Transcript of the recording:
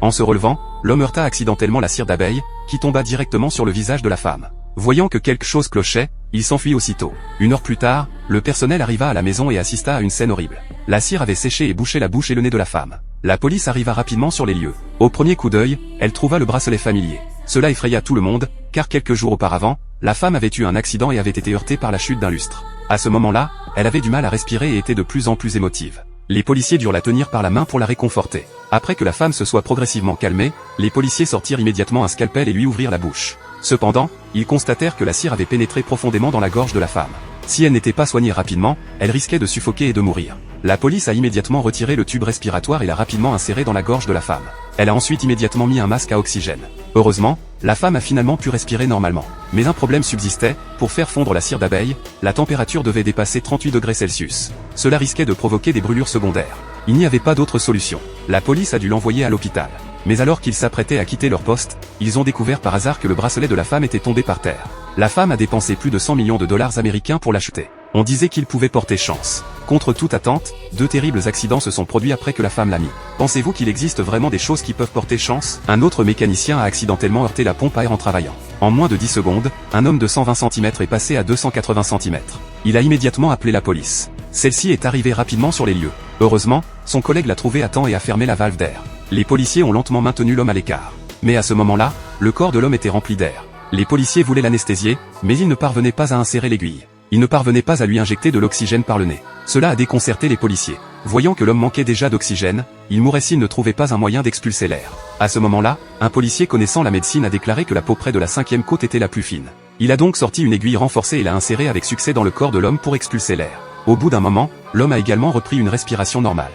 En se relevant, l'homme heurta accidentellement la cire d'abeille, qui tomba directement sur le visage de la femme. Voyant que quelque chose clochait, il s'enfuit aussitôt. 1 heure plus tard, le personnel arriva à la maison et assista à une scène horrible. La cire avait séché et bouché la bouche et le nez de la femme. La police arriva rapidement sur les lieux. Au premier coup d'œil, elle trouva le bracelet familier. Cela effraya tout le monde, car quelques jours auparavant, la femme avait eu un accident et avait été heurtée par la chute d'un lustre. À ce moment-là, elle avait du mal à respirer et était de plus en plus émotive. Les policiers durent la tenir par la main pour la réconforter. Après que la femme se soit progressivement calmée, les policiers sortirent immédiatement un scalpel et lui ouvrirent la bouche. Cependant, ils constatèrent que la cire avait pénétré profondément dans la gorge de la femme. Si elle n'était pas soignée rapidement, elle risquait de suffoquer et de mourir. La police a immédiatement retiré le tube respiratoire et l'a rapidement inséré dans la gorge de la femme. Elle a ensuite immédiatement mis un masque à oxygène. Heureusement, la femme a finalement pu respirer normalement. Mais un problème subsistait, pour faire fondre la cire d'abeille, la température devait dépasser 38 degrés Celsius. Cela risquait de provoquer des brûlures secondaires. Il n'y avait pas d'autre solution. La police a dû l'envoyer à l'hôpital. Mais alors qu'ils s'apprêtaient à quitter leur poste, ils ont découvert par hasard que le bracelet de la femme était tombé par terre. La femme a dépensé plus de 100 millions de dollars américains pour l'acheter. On disait qu'il pouvait porter chance. Contre toute attente, 2 terribles accidents se sont produits après que la femme l'a mis. Pensez-vous qu'il existe vraiment des choses qui peuvent porter chance? Un autre mécanicien a accidentellement heurté la pompe à air en travaillant. En moins de 10 secondes, un homme de 120 cm est passé à 280 cm. Il a immédiatement appelé la police. Celle-ci est arrivée rapidement sur les lieux. Heureusement, son collègue l'a trouvé à temps et a fermé la valve d'air. Les policiers ont lentement maintenu l'homme à l'écart. Mais à ce moment-là, le corps de l'homme était rempli d'air. Les policiers voulaient l'anesthésier, mais ils ne parvenaient pas à insérer l'aiguille. Ils ne parvenaient pas à lui injecter de l'oxygène par le nez. Cela a déconcerté les policiers. Voyant que l'homme manquait déjà d'oxygène, il mourrait s'il ne trouvait pas un moyen d'expulser l'air. À ce moment-là, un policier connaissant la médecine a déclaré que la peau près de la 5e côte était la plus fine. Il a donc sorti une aiguille renforcée et l'a insérée avec succès dans le corps de l'homme pour expulser l'air. Au bout d'un moment, l'homme a également repris une respiration normale.